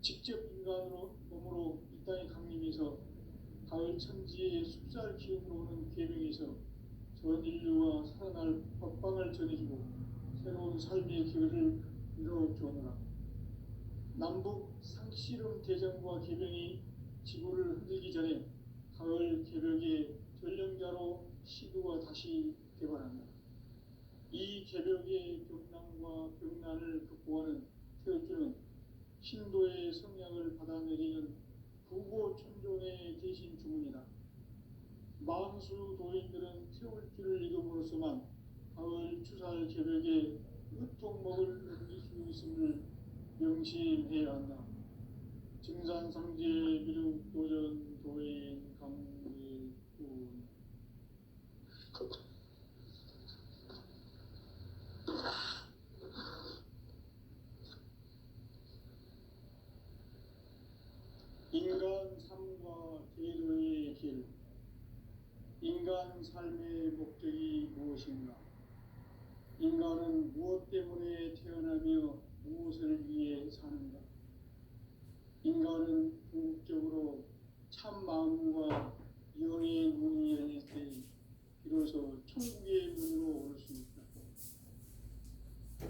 직접 인간으로 몸으로 이 땅에 강림해서 가을 천지의 숲살 기운으로 오는 계명에서 전 인류와 살아날 법방을 전해주고 새로운 삶의 기회를 이뤄주오노라. 남북 상씨름 대전과 계명이 지구를 흔들기 전에 가을 개벽의 전령자로 시두가 다시 개발한다. 이 개벽의 벽난과 벽난을 극복하는 태어주는 신도의 성량을 받아내리는 부고천존의 대신 주문이다. 망수 도인들은 태울주를 이름으로서만 가을 추살 개벽에 으통목을 넘길 수 있음을 명심해야 한다. 증산상제 미륵도전 도인 강리군. 인간 삶과 계도의 길. 인간 삶의 목적이 무엇인가? 인간은 무엇 때문에 태어나며 무엇을 위해 사는가? 인간은 궁극적으로 참 마음과 영의 문이 열릴 때 비로소 천국의 문으로 올 수 있다.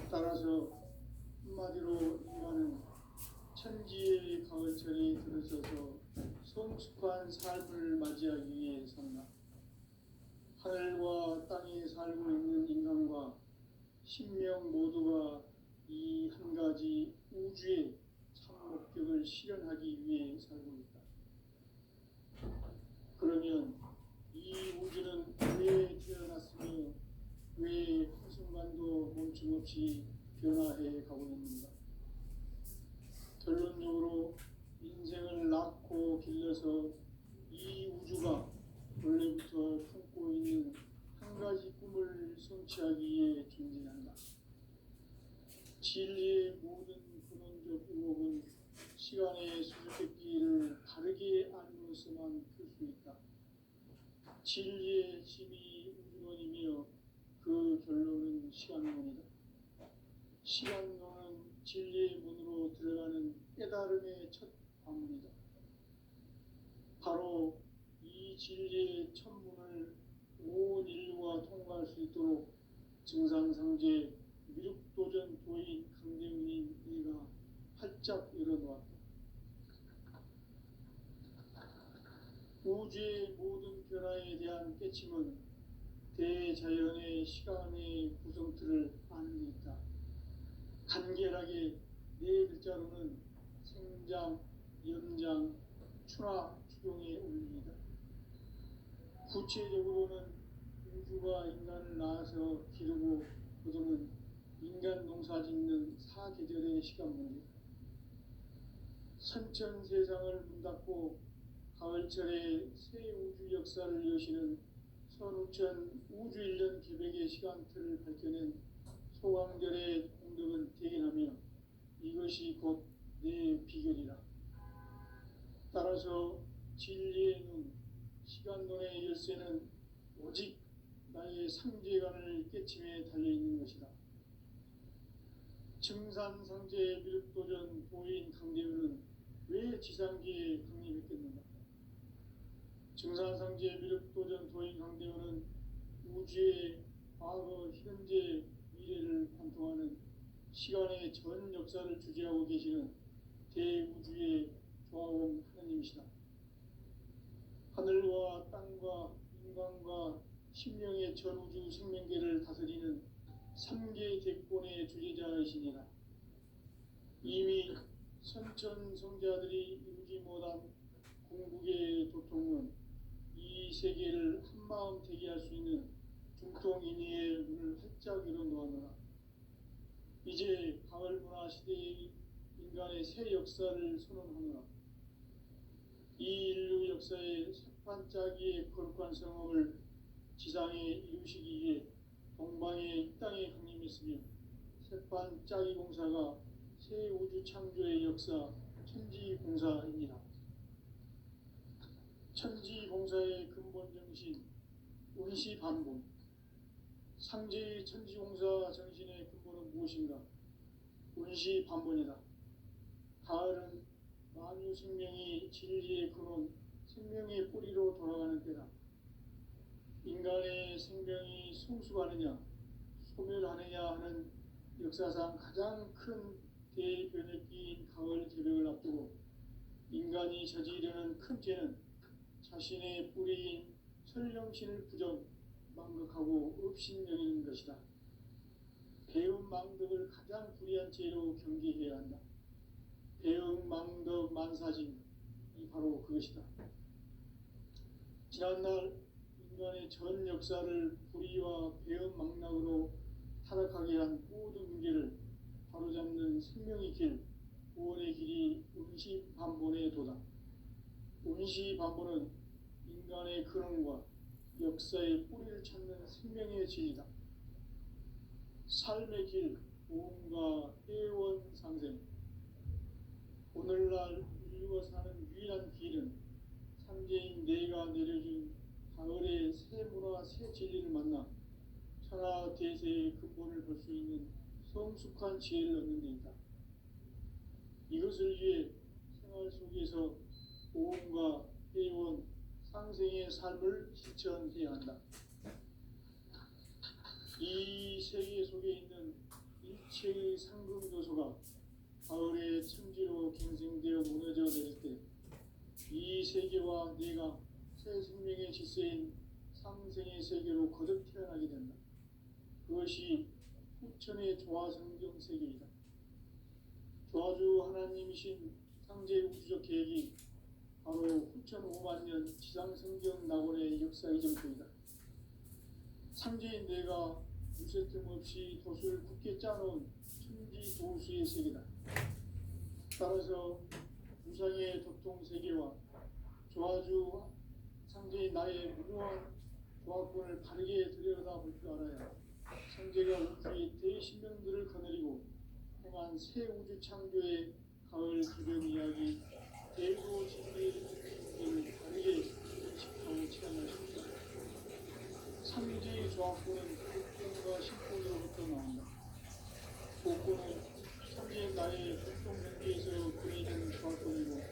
따라서 한마디로 인간은 천지의 가을철에 들어서서 성숙한 삶을 맞이하기 위해 산다. 하늘과 땅에 살고 있는 인간과 신명 모두가 이 한 가지 우주의 참 목적을 실현하기 위해 살고 있다. 그러면 이 우주는 왜 태어났으며 왜 한순간도 멈춤없이 변화해 가고 있는가? 결론적으로 인생을 낳고 길러서 이 우주가 원래부터 품고 있는 한 가지 꿈을 성취하기 위해 존재한다. 진리의 모든 근원적 의혹은 시간의 수수께끼를 바르게 알므로서만 풀 수 있다. 진리의 힘이 우주론이며 그 결론은 시간론이다. 시간론은 진리의 문으로 들어가는 깨달음의 첫 관문이다. 바로 이 진리의 첫 문을 온 인류가 통과할 수 있도록 증산상제 미륵도전 도인 강대웅인 이가 활짝 열어놓았다. 우주의 모든 변화에 대한 깨침은 대자연의 시간의 구성틀을 아는 데 있다. 간결하게 네 글자로는 생장, 연장, 추나 추동의 원리이다. 구체적으로는 우주가 인간을 낳아서 기르고 거두는 인간 농사 짓는 사계절의 시간 문제. 선천 세상을 문 닫고 가을철에 새 우주 역사를 여시는 선우천 우주 1년 개백의 시간틀을 밝혀낸 소강절의 공덕은 대견하며 이것이 곧 내 비결이라. 따라서 진리의 눈, 시간론의 열쇠는 오직 나의 상제관을 깨침에 달려있는 것이다. 증산상제 미륵도전 도인 강대우는 왜 지상계에 강림했겠는가? 증산상제 미륵도전 도인 강대우는 우주의 과거, 현재, 미래를 관통하는 시간의 전 역사를 주재하고 계시는 대우주의 조화원 하느님이시다. 하늘과 땅과 인간과 신명의 전우주 생명계를 다스리는 3개 대권의 주재자이시니라. 이미 선천성자들이 이루지 못한 궁극의 도통은 이 세계를 한마음 되게 할 수 있는 중통인의의 문을 활짝 열어놓았노라. 이제 가을 문화 시대의 인간의 새 역사를 선언하노라. 이 인류 역사의 새판짜기의 거룩한 성업을 지상에 이루시기 위해 동방에 이 땅에 강림했으며 새판짜기 공사가 새 우주 창조의 역사 천지공사입니다. 천지공사의 근본 정신 운시반본. 상제의 천지공사 정신의 근본은 무엇인가? 운시반본이다. 가을은 만유 생명이 진리의 근원, 생명의 뿌리로 돌아가는 때다. 인간의 생명이 성숙하느냐 소멸하느냐 하는 역사상 가장 큰 대변혁기인 가을 개벽을 앞두고 인간이 저지르는 큰 죄는 자신의 뿌리인 설령신을 부정, 망각하고 업신여기는 것이다. 배움 망덕을 가장 불의한 죄로 경계해야 한다. 배움 망덕 만사진, 이 바로 그것이다. 지난날 인간의 전 역사를 불의와 배움 망락으로 타락하게 한 모든 문제를 바로잡는 생명의 길, 구원의 길이 운시반본의 도다. 운시반본은 인간의 근원과 역사의 뿌리를 찾는 생명의 진리다. 삶의 길, 보험과 회원 상생. 오늘날 인류가 사는 유일한 길은 삼재인 내가 내려준 가을의 새 문화, 새 진리를 만나 천하 대세의 근본을 볼 수 있는 성숙한 지혜를 얻는 데 있다. 이것을 위해 생활 속에서 보험과 회원, 상생의 삶을 실천해야 한다. 이 세계 속에 있는 일체의 상금도서가 가을의 천지로 갱생되어 무너져 내릴 때 이 세계와 내가 새 생명의 질서인 상생의 세계로 거듭 태어나게 된다. 그것이 후천의 조화성경 세계이다. 조화주 하나님이신 상제 우주적 계획이 바로 후천 5만년 지상성경 낙원의 역사의 정토이다. 상제인 내가 무쇠 틈 없이 돛을 굳게 짜놓은 천지도수의 세계다. 따라서 무상의 도통세계와 조화주 상제인 나의 무모한 조화권을 바르게 들여다볼 줄 알아야 상제가 우주의 대신명들을 거느리고 행한 새 우주 창조의 가을 기변 이야기 대도 진리를 바르게 인식하고 체험할 수 있다. 상제의 조화권은 복권과 신권으로부터 나온다. 복권은 상제인 나의 공동경계에서 그리는 조화권이고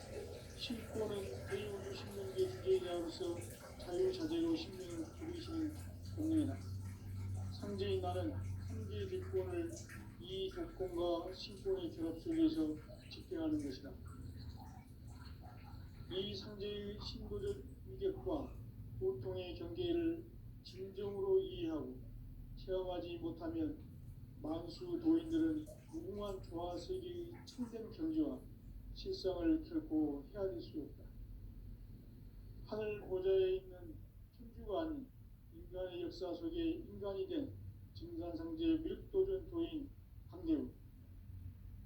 신권은 대우주 신명계 주제자로서 자유자재로 신명을 부리시는 본능이다. 상제인 나는 상제의 뒷권을 이 독권과 신권의 결합 속에서 집행하는 것이다. 이 상제의 신도적 위격과 보통의 경계를 진정으로 이해하고 체험하지 못하면 만수 도인들은 무궁한 조화세계의 참된 경지와 실상을 결코 헤아릴 수 없다. 하늘 보좌에 있는 천주가 아닌 인간의 역사 속에 인간이 된 증산상제 밀도전 도인 강대우,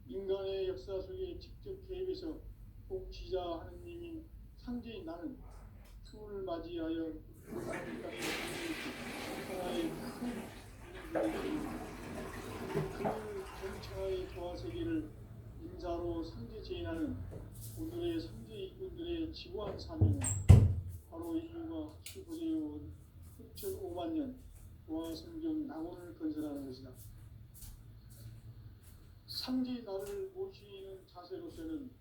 인간의 역사 속에 직접 개입해서 통치자 하느님인 상제인 나는 추운을 맞이하여 하나님 땅에 하나의 그 전차의 조화세계를 인사로 상제 제인하는 오늘의 상제 일꾼들의 지구한 사명은 바로 인류가 수고되어온 6,5만 년 조화성경 낙원을 건설하는 것이다. 상제 나를 모시는 자세로서는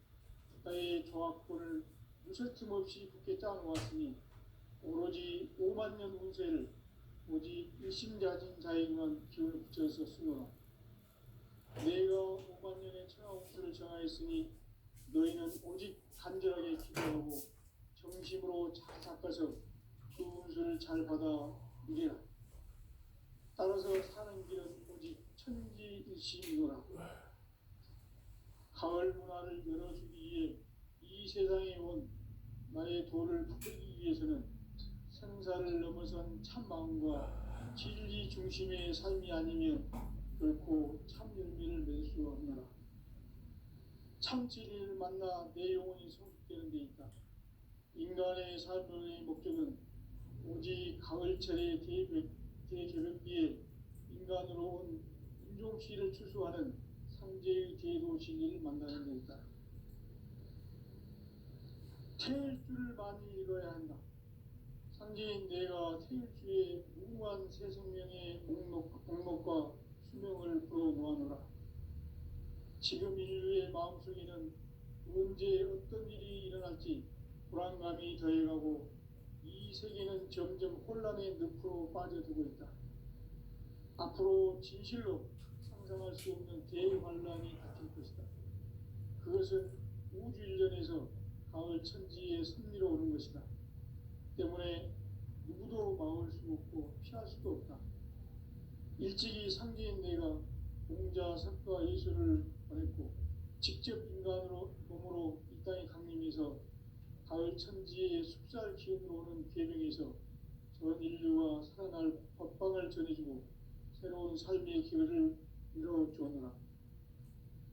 나의 조화권을 무쇠 틈 없이 굳게 짜놓았으니 오로지 5만 년 운세를 오직 일심자진 자에게만 기운을 붙여서 쓰노라. 내가 5만 년의 천하 운수를 정하였으니 너희는 오직 간절하게 기도하고 정심으로 잘 닦아서 그 운수를 잘 받아 누리라. 따라서 사는 길은 오직 천지일심이노라. 가을 문화를 열어주기 위해 이 세상에 온 나의 도를 부르기 위해서는 생사를 넘어선 참마음과 진리 중심의 삶이 아니면 결코 참 열매를 맺을 수 없노라. 참 진리를 만나 내 영혼이 성숙되는 데 있다. 인간의 삶의 목적은 오직 가을철의 대개벽기에 인간으로 온 인종시를 추수하는 상제의 대도 진리를 만나는 데 있다. 태일주를 많이 읽어야 한다. 상제인 내가 태일주의 무궁한 새 생명의 목록과 수명을 불어놓아노라. 지금 인류의 마음속에는 언제 어떤 일이 일어날지 불안감이 더해가고 이 세계는 점점 혼란의 늪으로 빠져들고 있다. 앞으로 진실로 상상할 수 없는 대환란이 닥칠 것이다. 그것은 우주 일련에서 가을 천지의 섭리로 오는 것이다. 때문에 누구도 막을 수 없고 피할 수도 없다. 일찍이 상제인 내가 공자, 석가, 예수를 보냈고 직접 인간으로 몸으로 이 땅에 강림해서 가을 천지의 숲살 기운으로 오는 계명에서 전 인류와 살아날 법방을 전해주고 새로운 삶의 기회를 이뤄주었노라.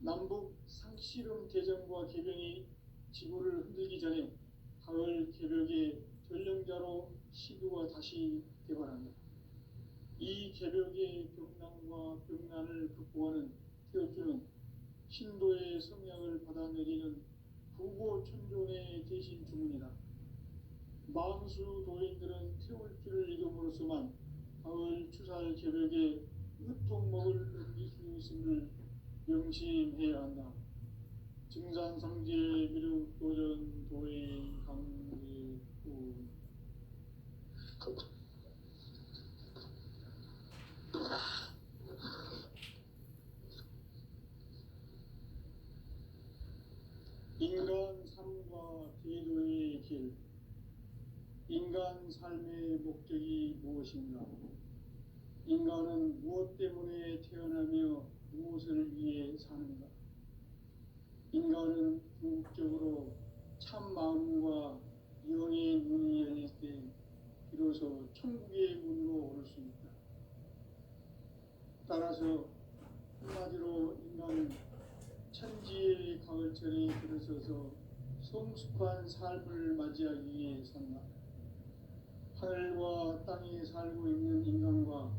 남북 상씨름 대전과 계병이 지구를 흔들기 전에 가을 개벽의 전령자로 시두가 다시 개발한다. 이 개벽의 병난과 병난을 극복하는 태어주는 신도의 성약을 받아내리는 구고천존의 대신 주문이다. 망수 도인들은 태울 줄을 이름으로서만 가을 추살 개벽에 으통목을 넘길 수 있음을 명심해야 한다. 증산상제 미륵 도전 도인 강제구 인간 삶과 제도의 길. 인간 삶의 목적이 무엇인가? 인간은 무엇 때문에 태어나며 무엇을 위해 사는가? 인간은 궁극적으로 참 마음과 영의 문이 열릴 때 비로소 천국의 문으로 오를 수 있다. 따라서 한마디로 인간은 천지의 가을철에 들어서서 성숙한 삶을 맞이하기 위해 산다. 하늘과 땅에 살고 있는 인간과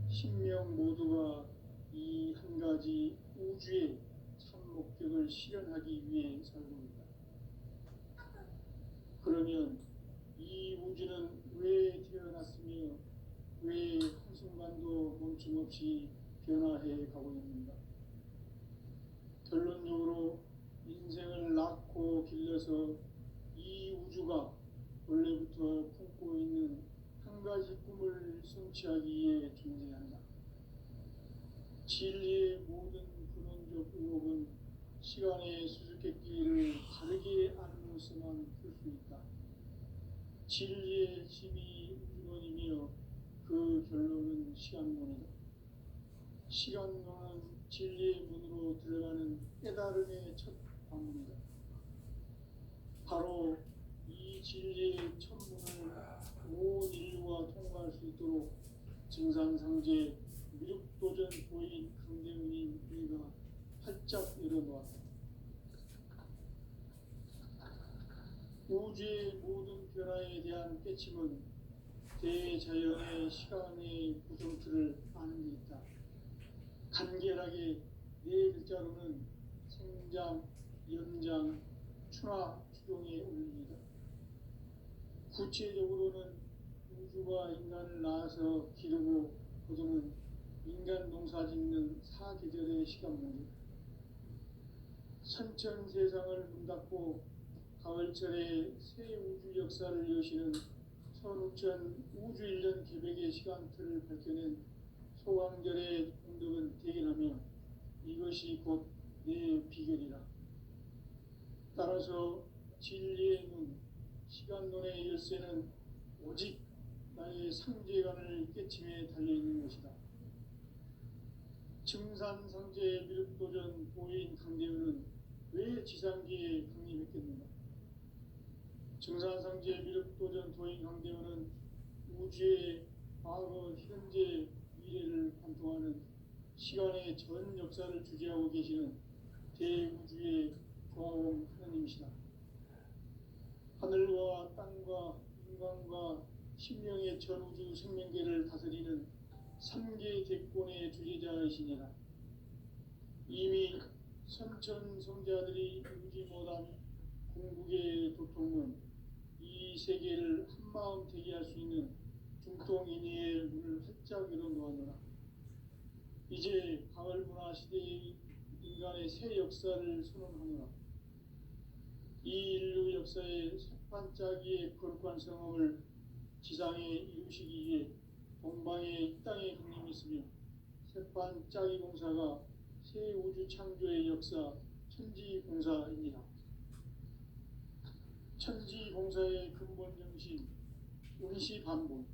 신명 모두가 이 한 가지 우주의 참 목적을 실현하기 위해 살고 있다. 그러면 이 우주는 왜 태어났으며 왜 한순간도 멈춤없이 변화해 가고 있는가? 결론적으로 인생을 낳고 길러서 이 우주가 원래부터 품고 있는 한 가지 꿈을 성취하기 위해 존재한다. 진리의 모든 근원적 의혹은 시간의 수수께끼를 다르게 아는으로서만 풀 수 있다. 진리의 핵심이 우주론이며 그 결론은 시간론이다. 시간론은 진리의 문으로 들어가는 깨달음의 첫 방문이다. 바로 이 진리의 천문을 온 인류가 통과할 수 있도록 증산상제 미륵도전 도인 강대훈인 우리가 활짝 열어놓았다. 우주의 모든 변화에 대한 깨침은 대자연의 시간의 구성틀을 아는 데 있다. 간결하게 네 글자로는 생장, 연장, 추나 추종의 원리이다. 구체적으로는 우주가 인간을 낳아서 기르고 거두는 인간 농사 짓는 사계절의 시간 문제. 선천 세상을 문 닫고 가을철에 새 우주 역사를 여시는 선우천 우주 일년 계백의 시간틀을 밝혀낸 소강절의 공덕은 대견하며 이것이 곧 내 비결이라. 따라서 진리의 문, 시간론의 열쇠는 오직 나의 상제관을 깨침에 달려있는 것이다. 증산상제 미륵도전 도인 강대훈은 왜 지상기에 강림했겠는가? 증산상제 미륵도전 도인 강대훈은 우주의 과거, 현재, 미래를 관통하는 시간의 전 역사를 주재하고 계시는 대우주의 조화원 하나님이시다. 하늘과 땅과 인간과 신명의 전우주 생명계를 다스리는 3개 대권의 주제자이시니라. 이미 선천 성자들이 울지 못한 궁극의 도통은 이 세계를 한마음 되게 할 수 있는 중통인의의 문을 활짝 열어놓았노라. 이제 가을 문화 시대의 인간의 새 역사를 선언하노라. 이 인류 역사의 새반짝이의 거룩한 성험을 지상에 이루시기 위해 동방에 이 땅에 강림했으며 새반짝이 공사가 새 우주 창조의 역사 천지공사입니다. 천지공사의 근본 정신 운시반본.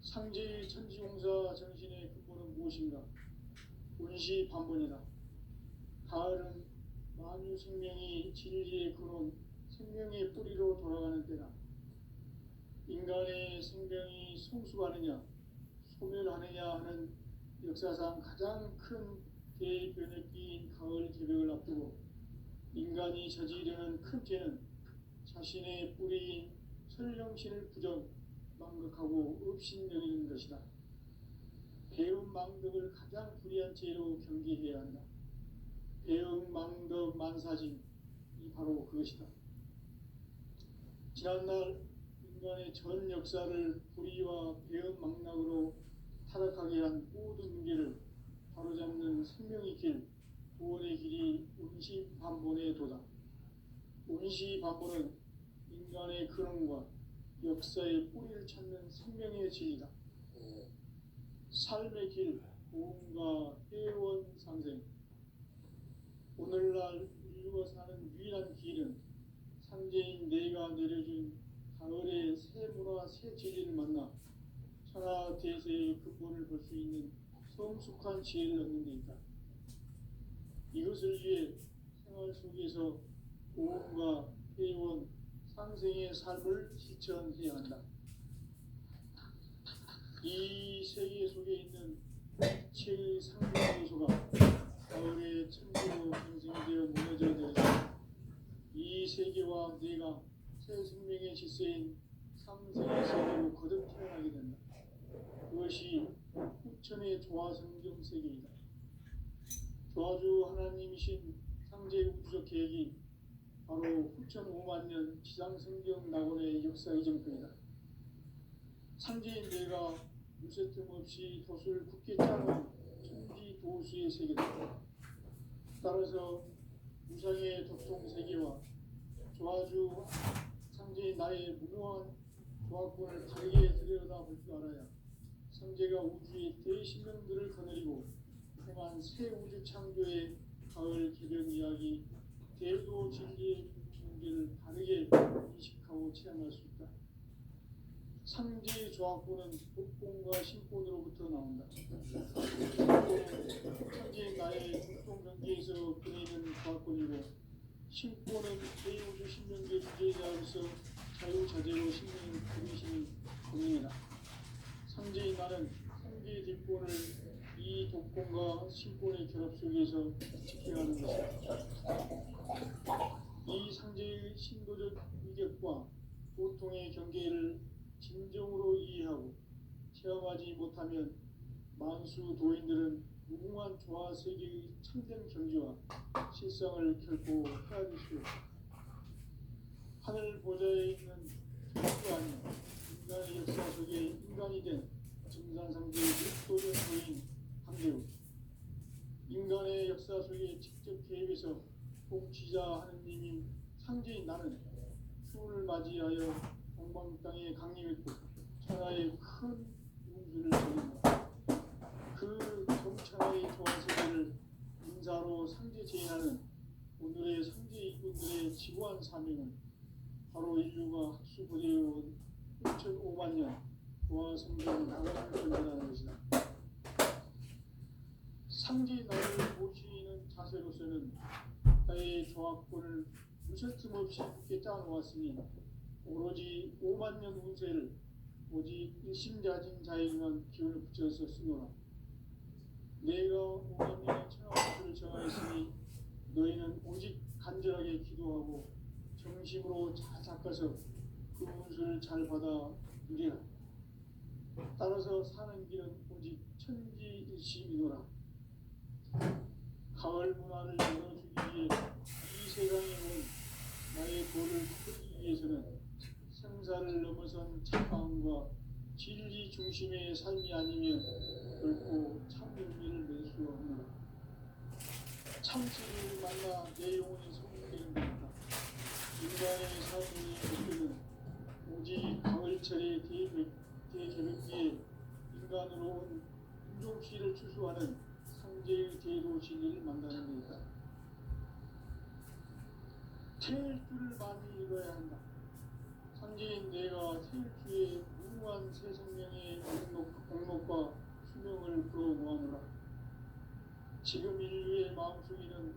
상제의 천지공사 정신의 근본은 무엇인가? 운시반본이다. 가을은 만유 생명이 진리의 근원, 생명의 뿌리로 돌아가는 때다. 인간의 생명이 성숙하느냐, 소멸하느냐 하는 역사상 가장 큰 대변혁기인 가을 개벽을 앞두고 인간이 저지르는 큰 죄는 자신의 뿌리인 설령신을 부정, 망각하고 업신여기는 것이다. 배움 망덕을 가장 불의한 죄로 경계해야 한다. 배움 망덕 만사진, 이 바로 그것이다. 지난날 인간의 전 역사를 불의와 배움 망락으로 타락하게 한 모든 문제를 바로잡는 생명의 길, 구원의 길이 운시반본의 도다. 운시반본은 인간의 근원과 역사의 뿌리를 찾는 생명의 진리다. 삶의 길, 고음과 회원 상생. 오늘날 인류가 사는 유일한 길은 상제인 내가 내려준 가을의 새 문화, 새 진리를 만나 천하 대세의 근본을 볼 수 있는 성숙한 지혜를 얻는 데 있다. 이것을 위해 생활 속에서 고음과 회원 상생의 삶을 실천해야 한다. 이 세계 속에 있는 빛의 상승 요소가 가을의 천지로 경생되어 무너져 내려져 이 세계와 내가 새 생명의 질서인 상생의 세계로 거듭 태어나게 된다. 그것이 후천의 조화성경 세계이다. 조화주 하나님이신 상제 우주적 계획이 바로 후천 5만 년 지상성경 낙원의 역사 이정표이다. 상제인 내가 무쇠틈 없이 돛을 굳게 짜는 천지 도수의 세계다. 따라서 무상의 도통 세계와 조화주 상제인 나의 무모한 조화권을 다르게 들여다볼 줄 알아야 상제가 우주의 대신명들을 거느리고 행한 새 우주 창조의 가을 개벽 이야기 대도 진리의 문제를 다르게 인식하고 체험할 수 있다. 상제의 조합권은 복권과 신권으로부터 나온다. 복권은 상제의 나의 공통 경계에서 그리는 조합권이고 신권은 제5주 신명계 주제자로서 자유자재로 신명을 그리시는 권능이다. 상제의 나는 상제의 뒷권을 이 독권과 신권의 결합 속에서 지켜가는 것이다. 이 상제의 신도적 위격과 보통의 경계를 진정으로 이해하고 체험하지 못하면 만수 도인들은 무궁한 조화 세계의 참된 경지와 실상을 결코 헤아릴 수 없다. 하늘 보좌에 있는 천주가 아닌 인간의 역사 속에 인간이 된 증산상제의 육도적 도인 한계우, 인간의 역사 속에 직접 개입해서 통치자 하느님인 상제인 나는 추운을 맞이하여 동방 땅에 강림했고 천하의 큰 운수를 전한다. 그 정천하의 조화세계를 인사로 상제 제인하는 오늘의 상제 일꾼들의 지구한 사명은 바로 인류가 학수부대해온 1,500만 년 조화성경 나라를 전진하는 것이다. 상제 나를 모시는 자세로서는 나의 조합권을 무슨 틈 없이 굳게 짜놓았으니 오로지 5만 년 운세를 오직 일심자진 자에게만 기운을 붙여서 쓰노라. 내가 5만 년의 천하운수를 정하였으니 너희는 오직 간절하게 기도하고 정심으로 잘 닦아서 그 운수를 잘 받아 누리라. 따라서 사는 길은 오직 천지일심이노라. 가을 문화를 열어주기 위해 이 세상에 온 나의 도를 풀기 위해서는 생사를 넘어선 참마음과 진리 중심의 삶이 아니면 결코 참 의미를 낼 수 없노라. 참 진리를 만나 내 영혼이 성공되는 것이다. 인간의 삶의 목표는 오직 가을철의 대개벽기에 인간으로 온 인종시를 추수하는 상제의 대도 진리를 만나는 데이다. 태일 줄을 많이 읽어야 한다. 상제인 내가 태일주의 무궁한 새 생명의 공목과 수명을 불어모아노라. 지금 인류의 마음속에는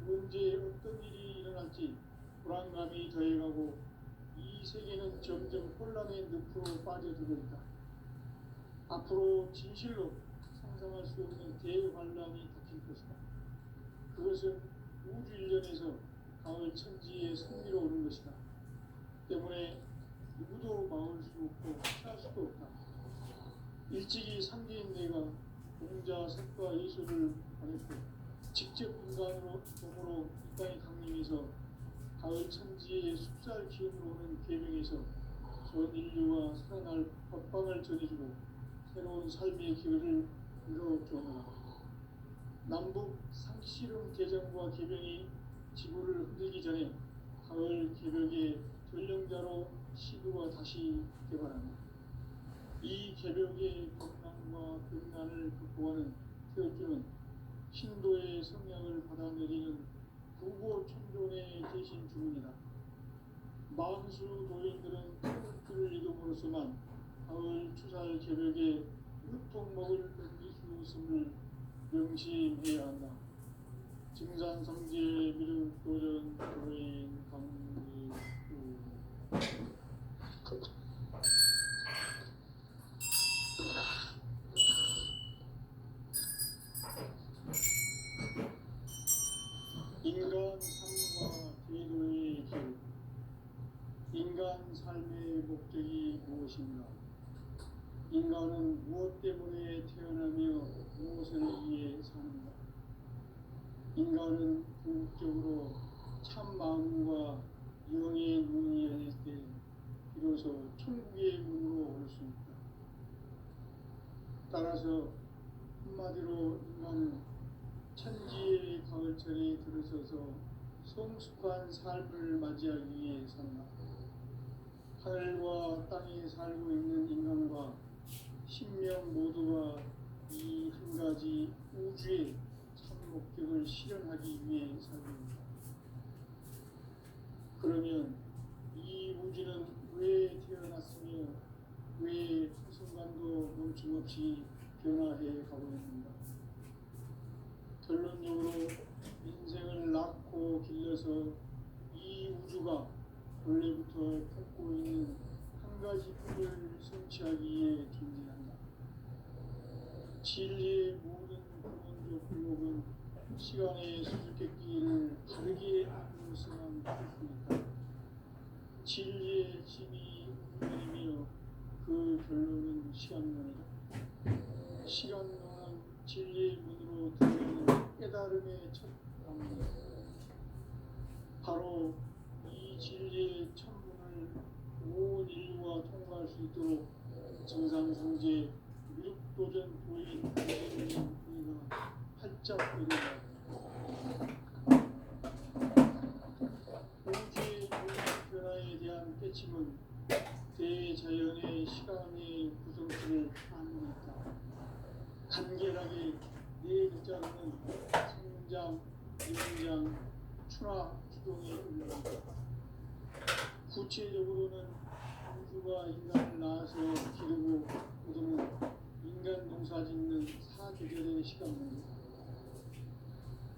언제 어떤 일이 일어날지 불안감이 더해가고 이 세계는 점점 혼란의 늪으로 빠져들고 있다. 앞으로 진실로 상상할 수 없는 대환란이 닥칠 것이다. 그것은 우주 일련에서 가을 천지의 승리로 오는 것이다. 때문에 누구도 막을 수 없고 피할 수도 없다. 일찍이 상계인 내가 공자 색과 예술을 보냈고 직접 인간으로 몸으로 이 땅에 강림해서 가을 천지의 숲살 기운으로 오는 계명에서 전 인류와 살아날 법방을 전해주고 새로운 삶의 기회를 이뤄주노라. 남북 상씨름 대장과 계명이 지구를 흔들기 전에 가을 개벽의 전령자로 시도가 다시 개발한다. 이 개벽의 겁난과 극난을 극복하는 태엽주는 신도의 성향을 받아내리는 부고천존의 대신 주문이다. 만수 도인들은 태엽주를 이름으로서만 가을 추살 개벽에 무통 먹을 넘길 수 있음을 명심해야 한다. 증산상제 미륵도전 도인 강리구 인간 삶과 제도의 길. 인간 삶의 목적이 무엇인가? 인간은 무엇 때문에 태어나며 무엇을 위해 사는가? 인간은 궁극적으로 참 마음과 영의 문이 열릴 때 비로소 천국의 문으로 올 수 있다. 따라서 한마디로 인간은 천지의 가을철에 들어서서 성숙한 삶을 맞이하기 위해 산다. 하늘과 땅에 살고 있는 인간과 신명 모두가 이 한 가지 우주의 참 목적을 실현하기 위해 살고 있다. 그러면 이 우주는 왜 태어났으며 왜 한순간도 멈춤없이 변화해 가고 있는가? 결론적으로 인생을 낳고 길러서 이 우주가 원래부터 품고 있는 한 가지 꿈을 성취하기 위해 존재한다. 진리의 모든 근원적 굴곡은 시간의 수수께끼를 다르게 알고서만 풀 수 있다. 진리의 힘이 우주이며 그 결론은 시간론이다. 시간론은 진리의 문으로 들어오는 깨달음의 첫 방문이다. 바로 이 진리의 천문을 온 인류가 통과할 수 있도록 증산상제 미륵도전 도인 우리가 활짝 열어라. 우주의 변화에 대한 깨침은 대자연의 시간의 구성체를 아는 있다. 간결하게 네 글자로는 생장, 영장, 추나, 추동의 의미다. 구체적으로는 우주가 인간을 낳아서 기르고 거두는 인간 농사 짓는 사계절의 시간입니다.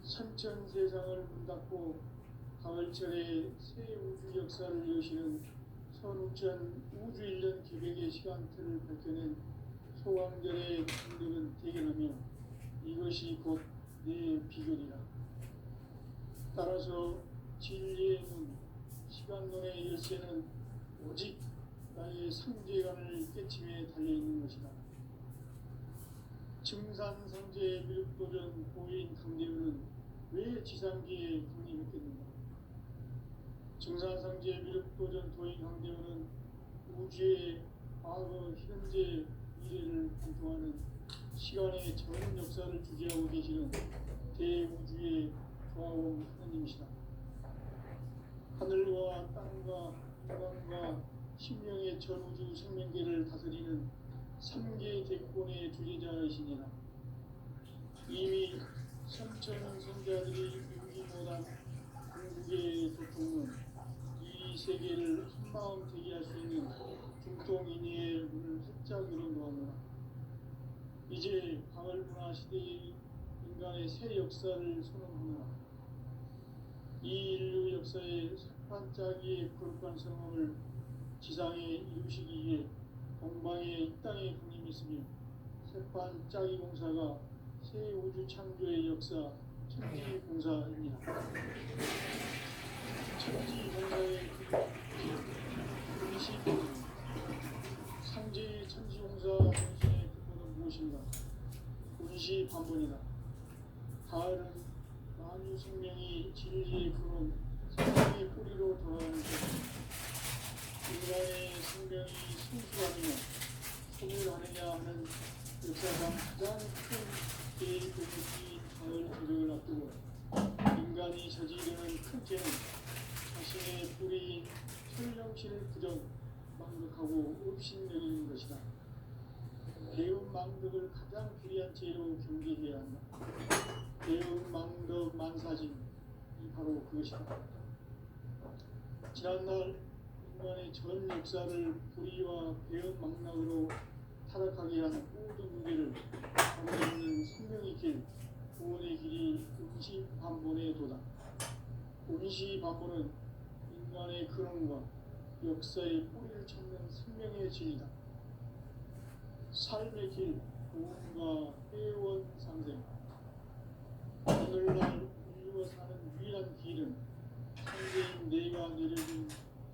선천 세상을 문 닫고 가을철에 새 우주 역사를 여시는 선우천 우주 일년 기백의 시간틀을 밝혀낸 소강절의 강력은 대견하며 이것이 곧 내 비결이라. 따라서 진리의 문, 시간론의 열쇠는 오직 나의 상제관을 깨침에 달려있는 것이다. 증산상제 미륵도전 고인 강대우는 왜 지상기에 강림했겠는가? 증산상제 미륵도전 도인 강대우는 우주의 과거, 현재, 미래를 관통하는 시간의 전원 역사를 주재하고 계시는 대우주의 조화원 하나님이시다. 하늘과 땅과 중앙과 신명의 전우주 생명계를 다스리는 삼계 대권의 주제자이시니라. 이미 삼천 선자들이 이루지 못한 궁극의 도통은 이 세계를 한마음 되게 할 수 있는 중통인의의 문을 활짝 열어놓았노라. 이제 바울문화 시대의 인간의 새 역사를 선언하노라. 이 인류 역사의 반짝이의 거룩한 성함을 지상에 이루시기 위해 동방에 이 땅에 군림이 있으며 새반짝이 공사가 새 우주 창조의 역사 천지공사입니다. 천지공사의 근시 상제의 천지공사 정신의 근본은 무엇인가? 군시 반본이다. 가을은 만유 생명이 진리의 근원 생명의 뿌리로 돌아오는 것. 인간의 생명이 순수하며 소멸하느냐 하는 역사상 가장 큰 대의법이 가을 기력을 앞두고 인간이 저지르는 큰 죄는 자신의 뿌리인 철령신을 부정 망덕하고 업신여기는 것이다. 배운 망덕을 가장 불의한 죄로 경계해야 한다. 배운 망덕 만사진이 바로 그것이다. 지난날 인간의 전 역사를 불의와 배은 망락으로 타락하게 한 모든 무게를 담고 있는 생명의 길, 구원의 길이 운시반본의 도다. 운시반본은 인간의 근원과 역사의 뿌리를 찾는 생명의 진리다. 삶의 길, 구원과 회원 상생. 오늘날 인류가 사는 유일한 길은 상대인 내가 내려준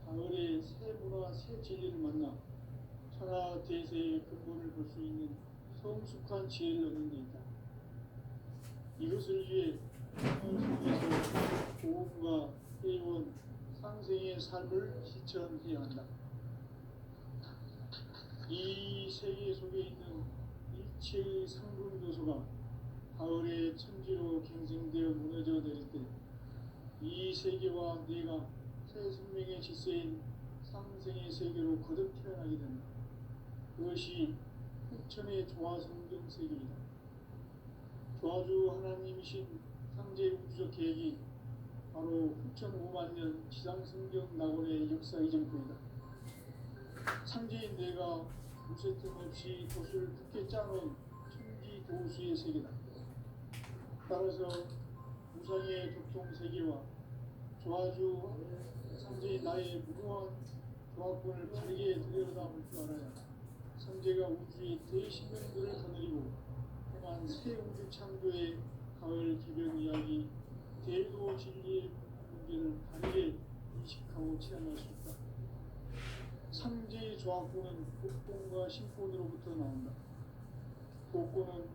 가을의 새 문화 새 진리를 만나 천하 대세의 근본을 볼 수 있는 성숙한 지혜를 얻는 데 있다. 이것을 위해 생활 속에서 고음과 회원, 상생의 삶을 실천해야 한다. 이 세계 속에 있는 일체의 상분 요소가 가을의 천지로 갱생되어 무너져 내릴 때 이 세계와 내가 새 생명의 질서인 상생의 세계로 거듭 태어나게 된다. 그것이 후천의 조화성경 세계이다. 조화주 하나님이신 상제 우주적 계획이 바로 후천 5만 년 지상성경 낙원의 역사 이전부이다. 상제인 내가 무쇠 틈 없이 돛을 굳게 짜놓은 천지 도수의 세계다. 따라서 우상의 도통 세계와 조화주 상제인 나의 무모한 조합권을 바르게 들여다볼 줄 알아야 상제가 우주의 대신명들을 거느리고 행한 새 우주 창조의 가을 기변 이야기 대도 진리의 문제를 바르게 인식하고 체험할 수 있다. 상제의 조합권은 복권과 신권으로부터 나온다. 복권은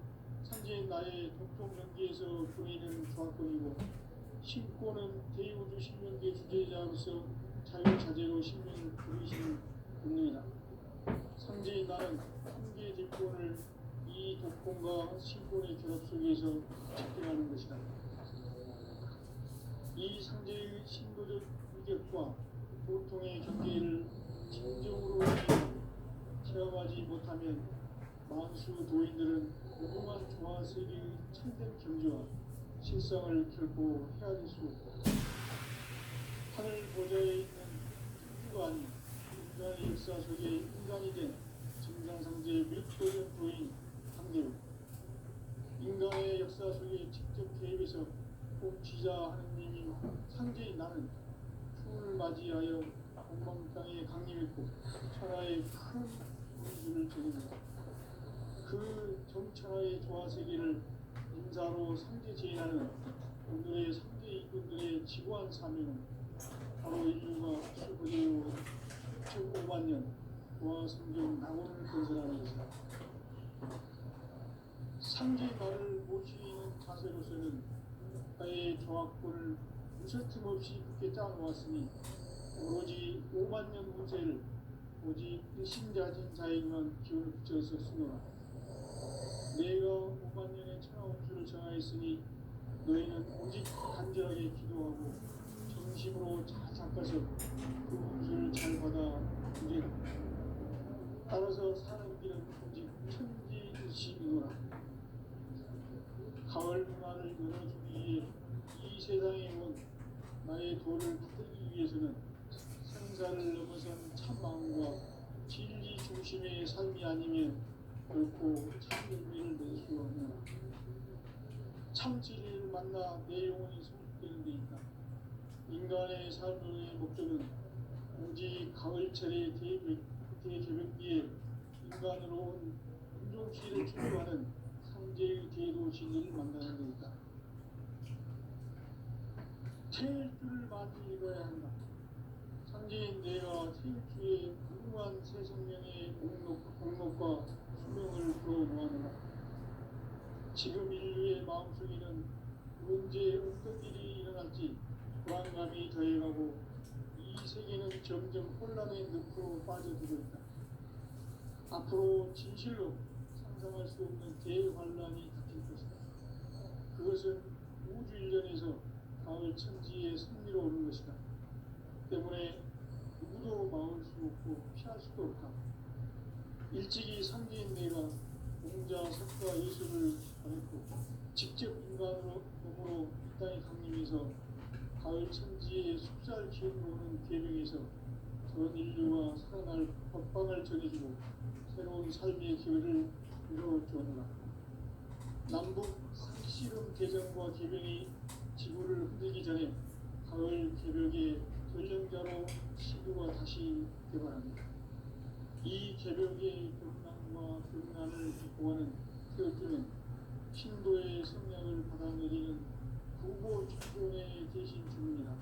상제인 나의 독종 연기에서 보이는 조합권이고 신권은 대우주 신명계 주제자로서 자유자재로 신명을 부리시는 본능이다. 상제인 나는 한계 대권을 이 독권과 신권의 결합 속에서 집행하는 것이다. 이 상제의 신도적 위격과 보통의 경계를 진정으로 체험하지 못하면 만수 도인들은 무궁한 조화 세계의 참된 경지와 실상을 결코 헤아릴 수 없다. 하늘 보좌에 있는 천주가 아닌 인간의 역사 속에 인간이 된 정상상제의 밀도된 도인 상제로 인간의 역사 속에 직접 개입해서 공치자 하느님인 상제인 나는 추운을 맞이하여 공망 땅에 강림했고 천하의 큰 문주를 제공했다. 그 정천하의 조화세계를 인사로 상제 제인하는 오늘의 상제 이꾼들의 지구한 사명은 바로 인류가 수고되어 5만 년 조화성경 낙원을 건설하는 것이다. 상제 나를 모시는 자세로서는 나의 조합권을 무쇠 틈 없이 굳게 짜놓았으니 오로지 5만 년 운세를 오직 일심자진 자에게만 기운을 붙여서 쓰노라. 내가 5만 년의 천하 운수를 정하였으니 너희는 오직 간절하게 기도하고 정신 진심으로 잘 닦아서 그 붓을 잘 받아 주리라. 따라서 사는 길은 오직 천지일심이노라. 가을 문화를 열어주기 위해 이 세상에 온 나의 도를 받기 위해서는 생사를 넘어선 참 마음과 진리 중심의 삶이 아니면 결코 참 의미를 낼 수 없노라. 참 진리를 만나 내 영혼이 성숙되는 데 있다. 인간의 삶의 목적은 오직 가을철의 대개벽기에 인간으로 온 인종시를 추구하는 상제의 대도 진리를 만나는 데 있다. 태일주를 많이 읽어야 한다. 상제인 내가 태일주의 무궁한 새 생명의 공로과 수명을 풀어놓았노라. 지금 인류의 마음속에는 언제 어떤 일이 일어날지 불안감이 더해가고 이 세계는 점점 혼란의 늪으로 빠져들고 있다. 앞으로 진실로 상상할 수 없는 대환란이 닥칠 것이다. 그것은 우주 일련에서 가을 천지에 승리로 오는 것이다. 때문에 누구도 막을 수 없고 피할 수도 없다. 일찍이 상제인 내가 공자, 석가, 예수를 가르치고 직접 인간으로 몸으로 이 땅에 강림해서 가을 천지의 숲살 기운으로 오는 계명에서 전 인류와 살아날 법방을 전해주고 새로운 삶의 기회를 이루어주었노라. 남북 상씨름 대전과 계명이 지구를 흔들기 전에 가을 개벽의 전령자로 시구가 다시 개발합니다. 이 개벽의 격난과 격난을 극복하는 태극기는 신도의 성량을 받아내리는 부고 축전의 대신 주문이다.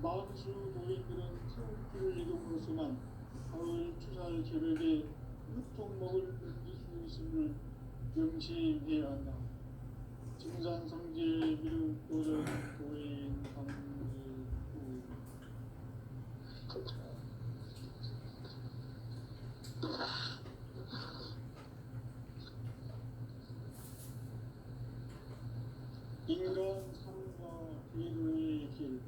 만수 노인들은 태극기를 이름으로서만 가을 추살 개벽의 유통목을 넘길 수 있음을 명시해야 한다. 증산성제 미륵 도전 도인 강지 인간 삶과 대도의 길.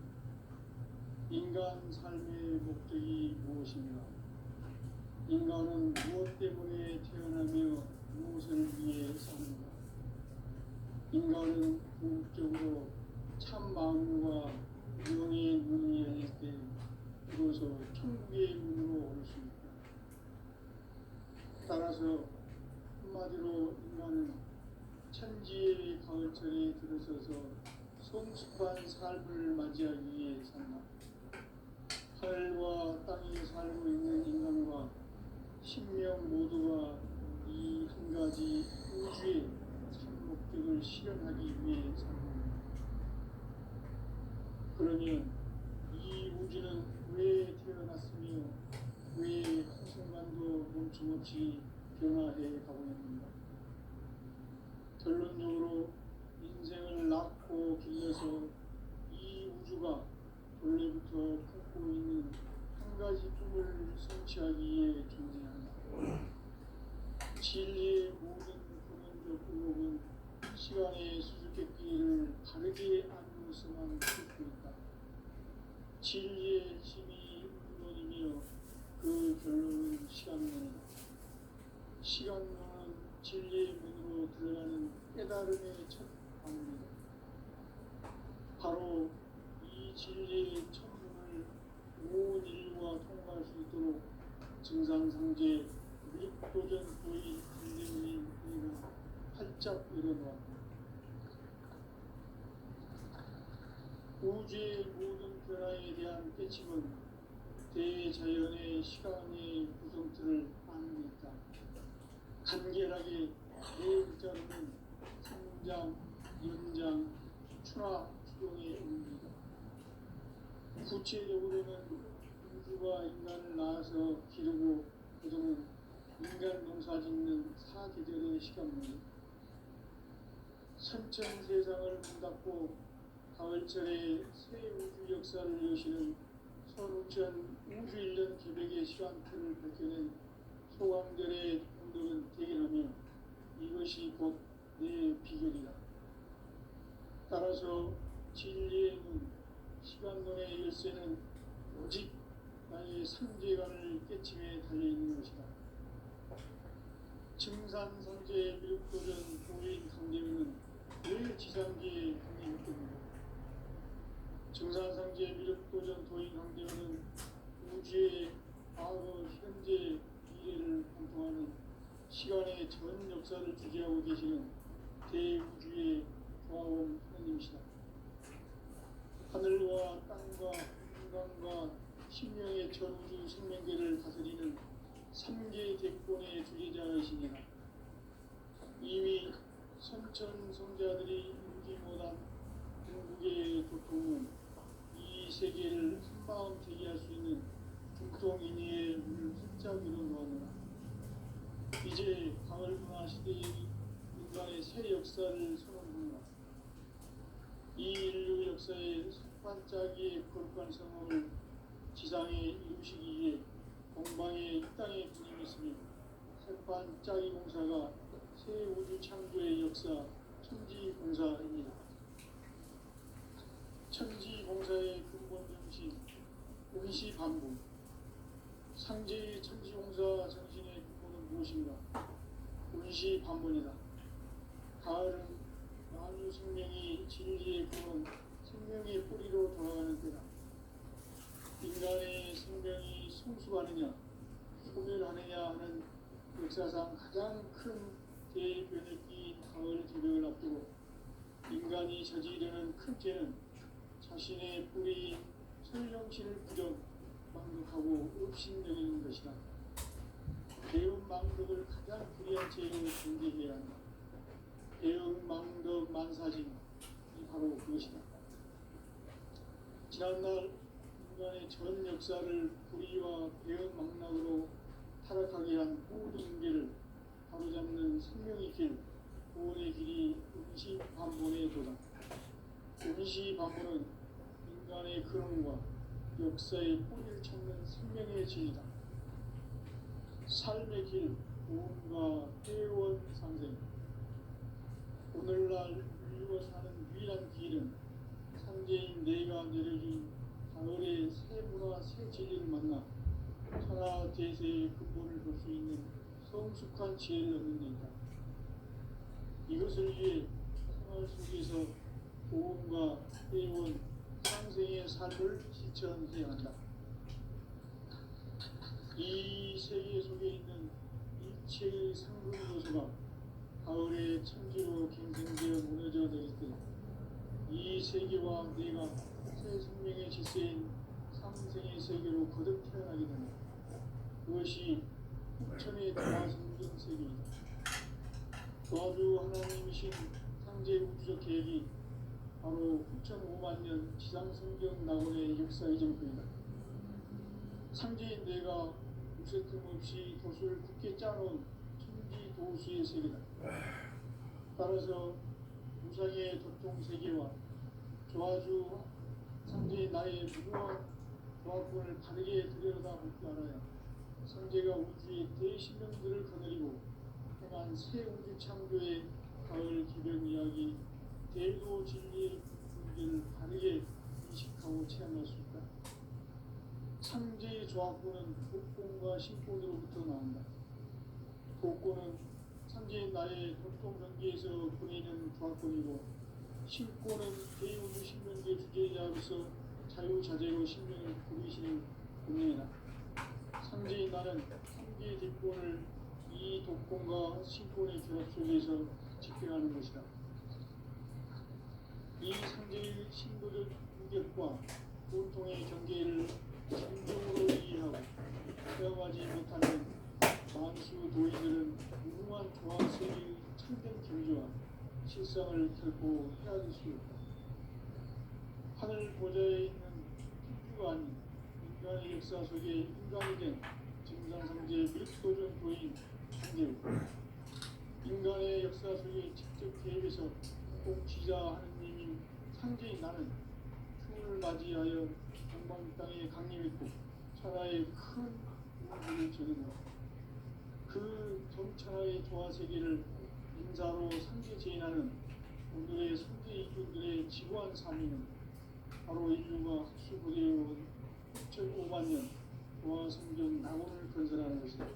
인간 삶의 목적이 무엇인가? 인간은 무엇 때문에 태어나며 무엇을 위해 사는가? 인간은 궁극적으로 참 마음과 영의 문이 열릴 때 비로소 천국의 문으로 올 수 있다. 따라서 한마디로 인간은 천지의 가을철에 들어서서 성숙한 삶을 맞이하기 위해 산다. 하늘과 땅에 살고 있는 인간과 신명 모두가 이 한 가지 우주의 참 목적을 실현하기 위해 산다. 그러면 이 우주는 왜 태어났으며 왜 한순간도 멈춤없이 변화해 가고 있는가? 결론적으로 인생을 낳고 길러서 이 우주가 원래부터 품고 있는 한 가지 꿈을 성취하기 위해 존재한다. 진리의 모든 근원적 의혹은 시간의 수수께끼를 바르게 안으로서만 풀고 있다. 진리의 힘이 근원이며 그 결론은 시간론이다. 시간론은 진리의 문으로 들어가는 깨달음의 첫 방문이다. 바로 이 진리의 천문을 온 인류가 통과할 수 있도록 증산상제 미륵도전 도의 인생인 이는 활짝 열어놓았다. 우주의 모든 변화에 대한 깨침은 대자연의 시간의 구성틀을 아는 데 있다. 간결하게 네 글자로는 성장, 연장, 추나, 추동의 의미이다. 구체적으로는 우주가 인간을 낳아서 기르고 그동안 인간 농사 짓는 사계절의 시간문이 선천 세상을 문 닫고 가을철에 새 우주 역사를 여시는 선우천 우주 1년 개벽의 시간틀을 밝혀낸 소강들의 공덕은 대견하며 이것이 곧 내 비결이다. 따라서 진리의 문, 시간론의 열쇠는 오직 나의 상제관을 깨침에 달려있는 것이다. 증산상제 미륵도전 도인 강림은 왜 지상계에 강림했겠는가? 증산상제 미륵도전 도인 강림은 우주의 과거, 현재, 미래를 관통하는 시간의 전 역사를 주재하고 계시는 대우주의 조화원 하나님이시다. 하늘과 땅과 인간과 신명의 전우주 생명계를 다스리는 삼계 대권의 주제자이시니라. 이미 선천성자들이 이루지 못한 궁극의 도통은 이 세계를 한마음 제기할 수 있는 중통인의의 문을 활짝 열어놓았노라. 이제 가을 문화 시대의 인간의 새 역사를 선언하노라. 이 인류 역사의 반짝이의 거룩한 성험을 지상에 이루시기 위해 공방에 이 땅에 분임이 있으며 새반짝이 공사가 새 우주 창조의 역사 천지공사입니다. 천지공사의 근본 정신 원시반복. 상제의 천지공사 정신의 근본은 무엇인가? 원시반복이다. 가을은 만유 생명이 진리의 근원 생명의 뿌리로 돌아가는 때다. 인간의 생명이 성숙하느냐 소멸하느냐 하는 역사상 가장 큰 대변을 끼인 가을 기력을 앞두고 인간이 저지르는 큰 죄는 자신의 뿌리인 설령신을 부정 망덕하고 업신여기는 것이다. 배운 망덕을 가장 불의한 죄로 경계해야 한다. 배운 망덕 만사진이 바로 그것이다. 지난날 인간의 전 역사를 불의와 배은 망락으로 타락하게 한 모든 인계를 바로잡는 생명의 길, 구원의 길이 원시반본의 도다. 원시반본은 인간의 근원과 역사의 뿌리를 찾는 생명의 진리다. 삶의 길, 구원과 회원 상생. 오늘날 인류가 사는 유일한 길은 상제인 내가 내려준 가을의 새 문화, 새 진리를 만나 천하 대세의 근본을 볼 수 있는 성숙한 지혜를 얻는 데이다. 이것을 위해 생활 속에서 보험과 회원, 상생의 삶을 실천해야 한다. 이 세계 속에 있는 일체의 상분 요소가 가을의 천지로 갱생되어 무너져 내릴 때 이 세계와 내가 새 생명의 질서인 상생의 세계로 거듭 태어나게 된다. 그것이 후천의 다성경 세계이다. 도와주 하나님이신 상제 우주적 계획이 바로 후천 5만 년 지상성경 낙원의 역사 이정표이다. 상제인 내가 무쇠틈 없이 도수를 굳게 짜놓은 천지 도수의 세계다. 따라서 무상의 도통 세계와 조화주 상제의 나의 무궁한 조합권을 바르게 들여다볼 줄 알아야 상제가 우주의 대신령들을 거느리고 행한 새 우주 창조의 가을 기변 이야기 대도 진리의 문제를 바르게 인식하고 체험할 수 있다. 상제의 조합권은 복권과 신권으로부터 나온다. 복권은 상제의 나의 도통 경계에서 보내는 조합권이고 신권은 대우주 신명계 주제자로서 자유자재로 신명을 부르시는 본능이다. 상제인 나는 상제의 뒷권을 이 독권과 신권의 결합 속에서 집행하는 것이다. 이 상제의 신도적 유격과 본통의 경계를 진정으로 이해하고 체험하지 못하는 만수 도인들은 무궁한 조화세계의 참된 경지와 실상을 결코 헤아릴 수 없다. 하늘 보좌에 있는天주가 아닌 인간의 역사 속에 인간이 된 증산상제 미륵도전 도인 상제로 인간의 역사 속에 직접 개입해서 공치자 하느님인 상제인 나는 흉을 맞이하여 동방 땅에 강림했고 천하의 큰 우주를 전했노라. 그 전천하의 조화세계를 인사로 상제 제인하는 오늘의 선제 이꾼들의 지고한 사명은 바로 인류가 수고되어 온 5만 년 보아 성전 낙원을 건설하는 것을